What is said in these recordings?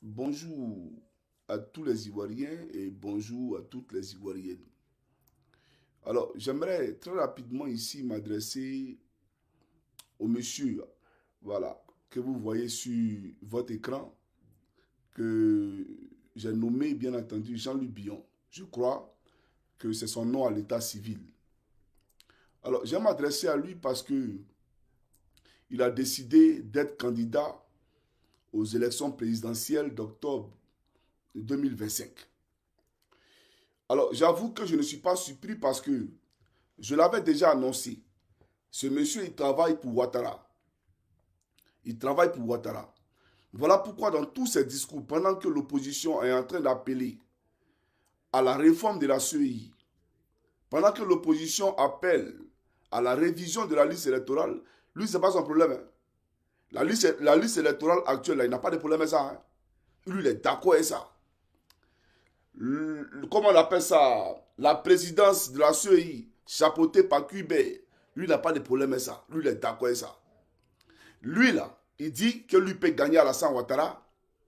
Bonjour à tous les Ivoiriens et bonjour à toutes les Ivoiriennes. Alors, j'aimerais très rapidement ici m'adresser au monsieur, voilà, que vous voyez sur votre écran, que j'ai nommé bien entendu Jean-Luc Billon. Je crois que c'est son nom à l'état civil. Alors, je vais m'adresser à lui parce que il a décidé d'être candidat aux élections présidentielles d'octobre 2025. Alors, j'avoue que je ne suis pas surpris parce que je l'avais déjà annoncé. Ce monsieur, il travaille pour Ouattara. Il travaille pour Ouattara. Voilà pourquoi dans tous ces discours, pendant que l'opposition est en train d'appeler à la réforme de la CEI, pendant que l'opposition appelle à la révision de la liste électorale, lui, ce n'est pas son problème. Hein. La liste électorale actuelle, là, il n'a pas de problème avec ça. Hein. Lui, il est d'accord avec ça. Comment on appelle ça? La présidence de la CEI, chapeautée par QB, lui n'a pas de problème avec ça. Lui, il est d'accord avec ça. Lui, là, il dit que lui peut gagner Alassane Ouattara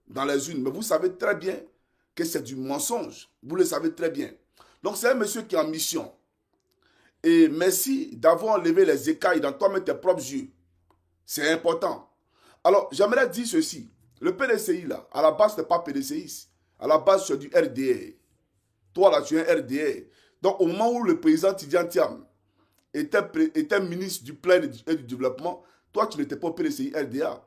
dans les urnes. Mais vous savez très bien que c'est du mensonge. Vous le savez très bien. Donc, c'est un monsieur qui est en mission. Et merci d'avoir enlevé les écailles dans toi-même tes propres yeux. C'est important. Alors, j'aimerais dire ceci. Le PDCI, là, à la base, ce n'est pas PDCI. À la base, c'est du RDR. Toi, là, tu es un RDR. Donc, au moment où le président Tidjane Thiam était ministre du Plan et du Développement, toi, tu n'étais pas au PDCI RDA.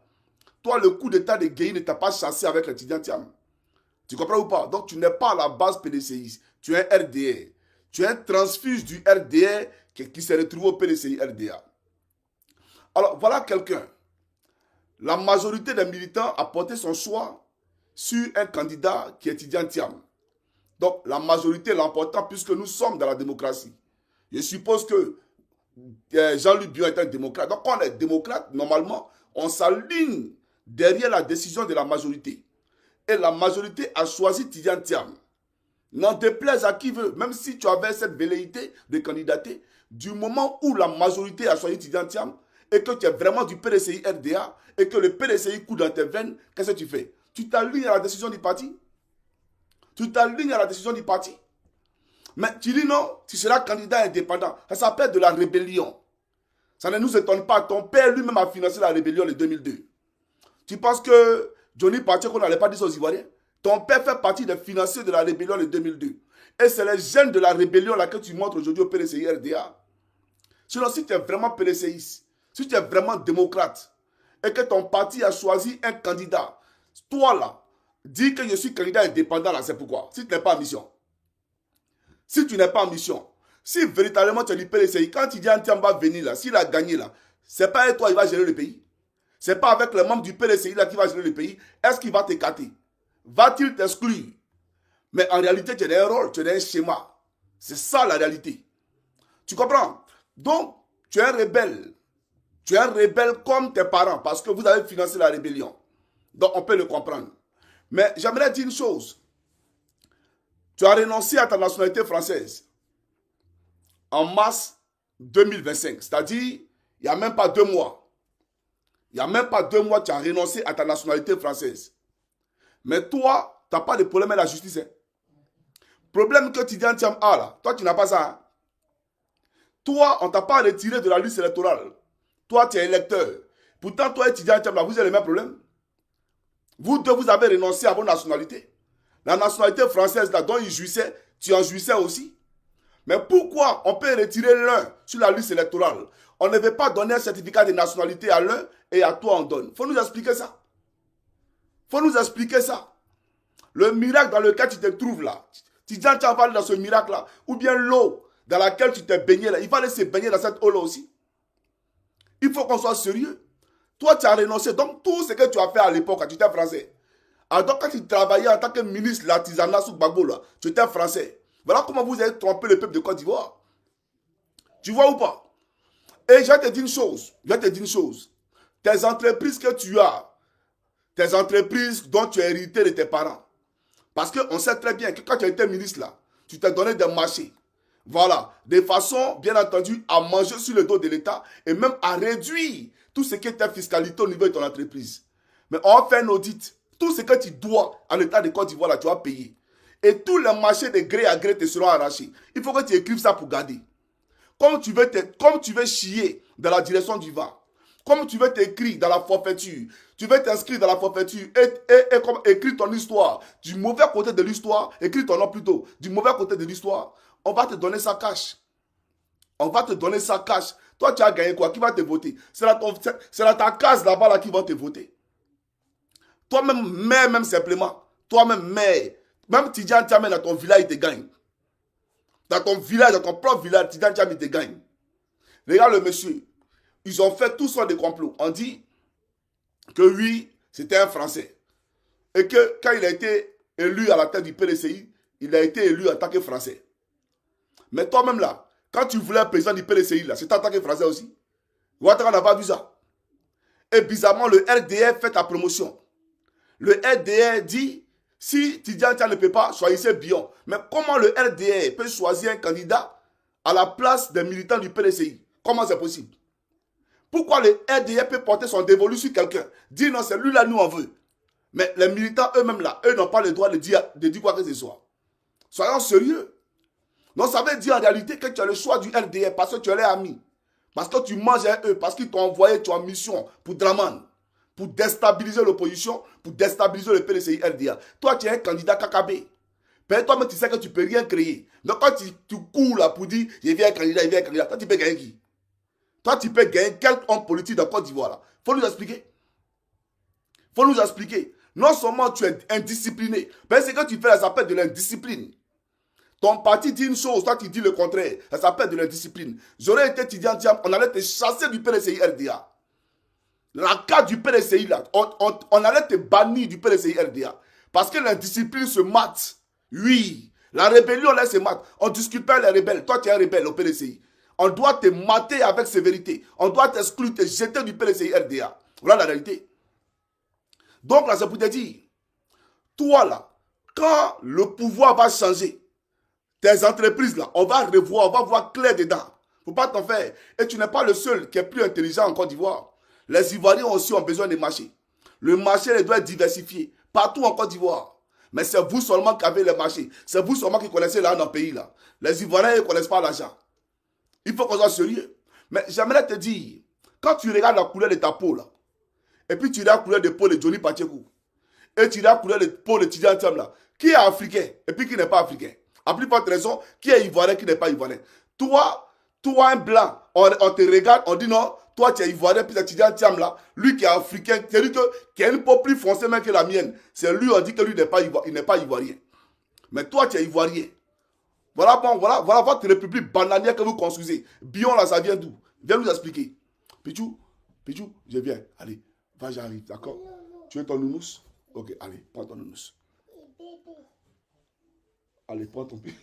Toi, le coup d'état de Gueye ne t'a pas chassé avec le Tidjane Thiam. Tu comprends ou pas? Donc, tu n'es pas à la base PDCI. Tu es un RDR. Tu es un transfuge du RDR qui s'est retrouvé au PDCI RDA. Alors, voilà quelqu'un. La majorité des militants a porté son choix sur un candidat qui est Tidjane Thiam. Donc, la majorité l'emportant puisque nous sommes dans la démocratie. Je suppose que Jean-Luc Billon est un démocrate. Donc, quand on est démocrate, normalement, on s'aligne derrière la décision de la majorité. Et la majorité a choisi Tidjane Thiam. N'en déplaise à qui veut, même si tu avais cette velléité de candidater, du moment où la majorité a choisi Tidjane Thiam et que tu es vraiment du PDCI RDA et que le PDCI coule dans tes veines, qu'est-ce que tu fais? Tu t'alignes à la décision du parti? Tu t'alignes à la décision du parti? Mais tu dis non, tu seras candidat indépendant. Ça s'appelle de la rébellion. Ça ne nous étonne pas. Ton père lui-même a financé la rébellion en 2002. Tu penses que Johnny Pacheco n'allait pas dire ça aux Ivoiriens? Ton père fait partie des financiers de la rébellion en 2002. Et c'est les gènes de la rébellion là que tu montres aujourd'hui au PDCI RDA. Sinon, si tu es vraiment PDCiste, si tu es vraiment démocrate, et que ton parti a choisi un candidat, toi là, dis que je suis candidat indépendant là, c'est pourquoi? Si tu n'es pas en mission. Si tu n'es pas en mission, si véritablement tu es du PDCI, quand Tidjane Thiam va venir là, s'il a gagné là, c'est pas avec toi il va gérer le pays. C'est pas avec les membres du PDCI là qui va gérer le pays. Est-ce qu'il va t'écarter? Va-t-il t'exclure? Mais en réalité, tu as un rôle, tu as un schéma. C'est ça la réalité. Tu comprends? Donc, tu es un rebelle. Tu es un rebelle comme tes parents parce que vous avez financé la rébellion. Donc, on peut le comprendre. Mais j'aimerais dire une chose. Tu as renoncé à ta nationalité française en mars 2025. C'est-à-dire, il n'y a même pas 2 mois. Il n'y a même pas 2 mois, tu as renoncé à ta nationalité française. Mais toi, tu n'as pas de problème avec la justice. Hein. Problème que Tidjane Thiam a là, toi, tu n'as pas ça. Hein. Toi, on ne t'a pas retiré de la liste électorale. Toi, tu es électeur. Pourtant, toi et Tidjane Thiam, là, vous avez le même problème. Vous deux, vous avez renoncé à votre nationalité. La nationalité française, là, dont il jouissait, tu en jouissais aussi. Mais pourquoi on peut retirer l'un sur la liste électorale? On ne veut pas donner un certificat de nationalité à l'un et à toi on donne. Il faut nous expliquer ça. Il faut nous expliquer ça. Le miracle dans lequel tu te trouves là, Tidjane Thiam va aller dans ce miracle là, ou bien l'eau dans laquelle tu t'es baigné là, il va aller se baigner dans cette eau là aussi. Il faut qu'on soit sérieux. Toi, tu as renoncé. Donc, tout ce que tu as fait à l'époque, quand tu étais français. Alors, quand tu travaillais en tant que ministre de l'artisanat sous Gbagbo, là, tu étais français. Voilà comment vous avez trompé le peuple de Côte d'Ivoire. Tu vois ou pas? Et je vais te dire une chose. Je vais te dire une chose. Tes entreprises que tu as, tes entreprises dont tu as hérité de tes parents. Parce qu'on sait très bien que quand tu as été ministre, là, tu t'es donné des marchés. Voilà. De façon, bien entendu, à manger sur le dos de l'État et même à réduire tout ce qui était fiscalité au niveau de ton entreprise. Mais on fait un audit. tout ce que tu dois à l'État de Côte d'Ivoire, tu vas payer. Et tous les marchés de gré à gré te seront arrachés. Il faut que tu écrives ça pour garder. Comme tu veux chier dans la direction du vent, comme tu veux t'écrire dans la forfaiture, tu veux t'inscrire dans la forfaiture et comme écrire ton histoire, du mauvais côté de l'histoire, écris ton nom plutôt, du mauvais côté de l'histoire, on va te donner ça cash. On va te donner ça cash. Toi, tu as gagné quoi? Qui va te voter? C'est là ta case là-bas là, qui va te voter. Toi-même, mère, même simplement. Toi-même, mère. Même Tidjane Tiamé dans ton village, il te gagne. Dans ton village, dans ton propre village, Tidjane Tiamé, il te gagne. Regarde le monsieur. Ils ont fait tout sortes de complots. On dit que oui, c'était un Français. Et que quand il a été élu à la tête du PDCI, il a été élu en tant que Français. Mais toi-même là, quand tu voulais être président du PDCI, là, c'était en tant que Français aussi. Ouattara n'a pas vu ça. Et bizarrement, le RDR fait ta promotion. Le RDR dit, si Tidjane Tiamé ne peut pas, choisissez Bion. Mais comment le RDR peut choisir un candidat à la place des militants du PDCI? Comment c'est possible? Pourquoi le RDR peut porter son dévolu sur quelqu'un? Dire non, c'est lui là, nous on veut. Mais les militants eux-mêmes là, eux n'ont pas le droit de dire quoi que ce soit. Soyons sérieux. Donc ça veut dire en réalité que tu as le choix du RDR parce que tu es leur ami. Parce que tu manges avec eux, parce qu'ils t'ont envoyé, tu as en mission pour Draman, pour déstabiliser l'opposition, pour déstabiliser le PDCI RDA. Toi, tu es un candidat KKB. Mais toi-même, tu sais que tu ne peux rien créer. Donc quand tu cours là pour dire, je viens un candidat, toi, tu peux gagner qui? Toi, tu peux gagner quel homme politique de Côte d'Ivoire là? Il faut nous expliquer. Il faut nous expliquer. Non seulement tu es indiscipliné, mais ce que tu fais là, ça s'appelle de l'indiscipline. Ton parti dit une chose, toi tu dis le contraire. Ça s'appelle de l'indiscipline. J'aurais été Tidjane Tiamé, on allait te chasser du PDCI RDA. La carte du PDCI là, on allait te bannir du PDCI RDA. Parce que l'indiscipline se mate. Oui. La rébellion là se mate. On ne discute pas les rebelles. Toi tu es un rebelle au PDCI. On doit te mater avec sévérité. On doit t'exclure, te jeter du PDCI RDA. Voilà la réalité. Donc là, c'est pour te dire, toi là, quand le pouvoir va changer, tes entreprises là, on va revoir, on va voir clair dedans. Il ne faut pas t'en faire. Et tu n'es pas le seul qui est plus intelligent en Côte d'Ivoire. Les Ivoiriens aussi ont besoin de marchés. Le marché doit être diversifié partout en Côte d'Ivoire. Mais c'est vous seulement qui avez les marchés. C'est vous seulement qui connaissez l'argent dans le pays là. Les Ivoiriens ne connaissent pas l'argent. Il faut qu'on soit sérieux. Mais j'aimerais te dire, quand tu regardes la couleur de ta peau là, et puis tu regardes la couleur de peau de Johnny Pacheco, et tu regardes la couleur de peau de Tidjane Tiamé là, qui est africain et puis qui n'est pas africain? À plus forte raison, qui est ivoirien, qui n'est pas ivoirien? Toi, un blanc, on te regarde, on dit non, toi tu es ivoirien, puis c'est Tidjane Tiamé là, lui qui est africain, c'est lui qui a une peau plus foncée même que la mienne. C'est lui, on dit que lui n'est pas ivoirien. Mais toi tu es ivoirien. Voilà, bon, voilà votre république bananière que vous construisez. Bion là, ça vient d'où? Viens nous expliquer. Pichou, je viens. Allez, va, j'arrive, d'accord? Tu veux ton nounous? Ok, allez, prends ton nounous. Allez, prends ton pied.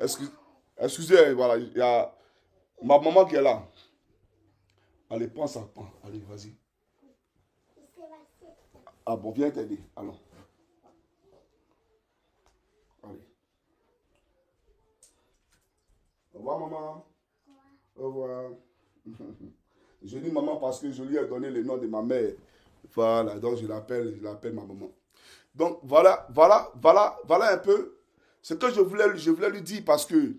Excusez, voilà, il y a ma maman qui est là. Allez, prends ça, prends. Allez, vas-y. Ah bon, viens t'aider. Allons. Allez. Au revoir, maman. Au revoir. Je dis maman parce que je lui ai donné le nom de ma mère. Voilà, donc je l'appelle ma maman. Donc voilà un peu ce que je voulais lui dire parce que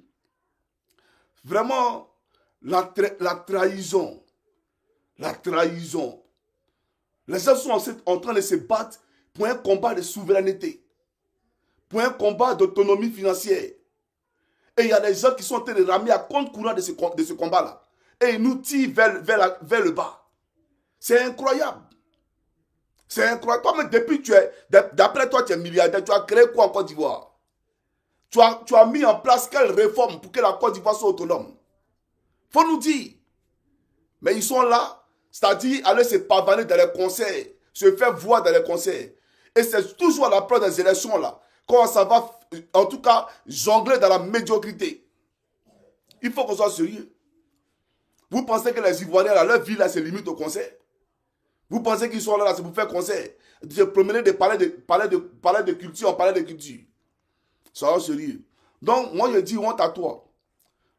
vraiment la trahison, les gens sont en train de se battre pour un combat de souveraineté, pour un combat d'autonomie financière. Et il y a des gens qui sont en train de ramer à compte courant de ce combat-là. Et ils nous tirent vers le bas. C'est incroyable. C'est incroyable. Toi, depuis d'après toi, tu es milliardaire, tu as créé quoi en Côte d'Ivoire? Tu as mis en place quelle réforme pour que la Côte d'Ivoire soit autonome? Il faut nous dire. Mais ils sont là, c'est-à-dire aller se pavaner dans les concerts, se faire voir dans les concerts. Et c'est toujours à la place des élections là, quand ça va, en tout cas, jongler dans la médiocrité. Il faut qu'on soit sérieux. Vous pensez que les Ivoiriens, là, leur vie, là, se limite au concert? Vous pensez qu'ils sont là, c'est pour faire concert? De se promener de parler de culture en parler de culture. Soyons sérieux. Donc, moi, je dis honte à toi.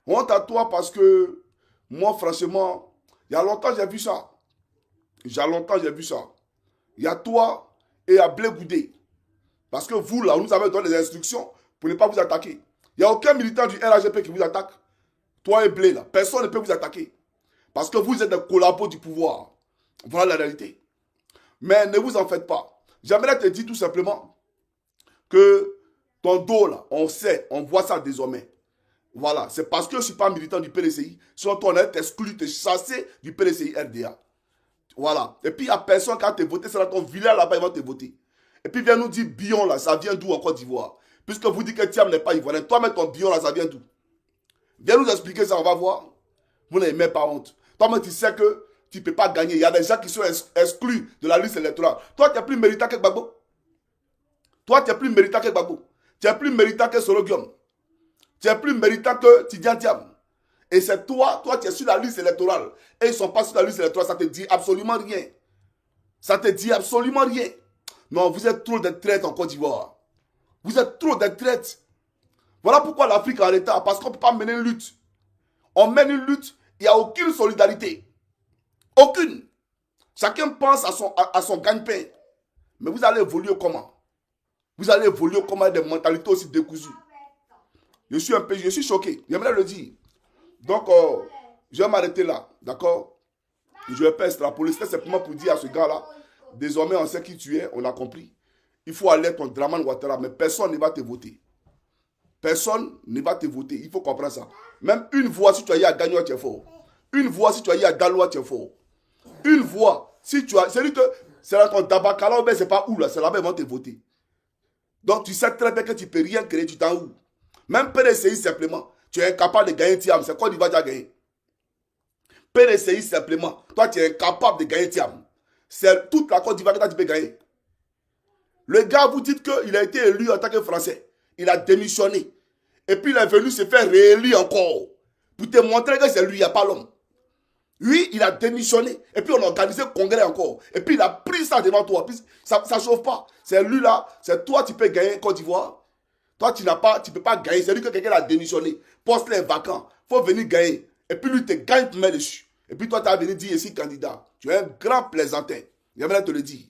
Honte à toi parce que, moi, franchement, il y a longtemps, j'ai vu ça. Il y a longtemps, j'ai vu ça. Il y a toi et à Blé Goudé. Parce que vous, là, nous avons donné des instructions pour ne pas vous attaquer. Il n'y a aucun militant du RAGP qui vous attaque. Toi et Blé, là, personne ne peut vous attaquer. Parce que vous êtes des collabos du pouvoir. Voilà la réalité. Mais ne vous en faites pas. J'aimerais te dire tout simplement que ton dos, là, on sait, on voit ça désormais. Voilà, c'est parce que je ne suis pas militant du PDCI. Sinon, on est exclu, te chassé du PDCI RDA. Voilà. Et puis, il n'y a personne qui a te voté. C'est dans ton village là-bas, ils vont te voter. Et puis, viens nous dire, Bion, là, ça vient d'où en Côte d'Ivoire? Puisque vous dites que Thiam n'est pas ivoirien. Toi, mais ton Bion, là, ça vient d'où? Viens nous expliquer ça, on va voir. Vous n'avez même pas honte. Toi, mais tu sais que tu ne peux pas gagner. Il y a des gens qui sont exclus de la liste électorale. Toi, tu es plus méritant que Gbagbo. Toi, tu es plus méritant que Gbagbo. Tu es plus méritant que Sorogium. Tu es plus méritant que Tidiane Thiam. Et c'est toi, tu es sur la liste électorale. Et ils ne sont pas sur la liste électorale. Ça te dit absolument rien. Ça te dit absolument rien. Non, vous êtes trop de traîtres en Côte d'Ivoire. Vous êtes trop de traîtres. Voilà pourquoi l'Afrique est en état. Parce qu'on ne peut pas mener une lutte. On mène une lutte, il n'y a aucune solidarité. Aucune. Chacun pense à son gagne-pain. Mais vous allez évoluer comment? Vous allez évoluer comment des mentalités aussi décousues. Je suis choqué. J'aimerais le dire. Donc, je vais m'arrêter là. D'accord? Je ne vais pas extrapoler. C'était simplement pour dire à ce gars-là, désormais, on sait qui tu es, on a compris. Il faut aller ton Dramane Ouattara, mais personne ne va te voter. Personne ne va te voter. Il faut comprendre ça. Même une voix, si tu as eu à Gagnon, tu es fort. Une voix, si tu as eu à Galois, tu es fort. Une voix, si tu as... C'est là ton Dabakala, mais c'est pas où là, c'est là-bas, ils vont te voter. Donc, tu sais très bien que tu ne peux rien créer, tu t'en où. Même PDCI simplement, tu es incapable de gagner Thiam. C'est quoi tu vas déjà gagner? PDCI simplement, toi tu es incapable de gagner Thiam. C'est toute la Côte d'Ivoire que tu peux gagner. Le gars, vous dites qu'il a été élu en tant que Français. Il a démissionné. Et puis il est venu se faire réélire encore. Pour te montrer que c'est lui, il n'y a pas l'homme. Lui, il a démissionné. Et puis on a organisé le congrès encore. Et puis il a pris ça devant toi. Puis ça ne chauffe pas. C'est lui là, c'est toi qui peux gagner Côte d'Ivoire. Toi, tu ne peux pas gagner. C'est lui que quelqu'un a démissionné. Poste est vacant. Il faut venir gagner. Et puis lui, te gagne, tu mets dessus. Et puis toi, tu as venu dire ici candidat. Tu es un grand plaisantin. J'aimerais te le dire.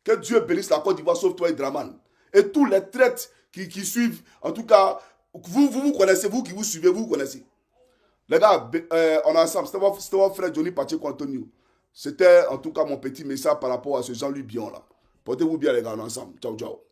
Que Dieu bénisse la Côte d'Ivoire, sauf toi et Dramane. Et tous les traîtres qui suivent, en tout cas, vous connaissez, vous qui vous suivez, vous connaissez. Les gars, on est ensemble. C'était mon frère Johnny Pacheco Antonio. C'était en tout cas mon petit message par rapport à ce Jean-Louis Bion là. Portez-vous bien les gars, on est ensemble. Ciao, ciao.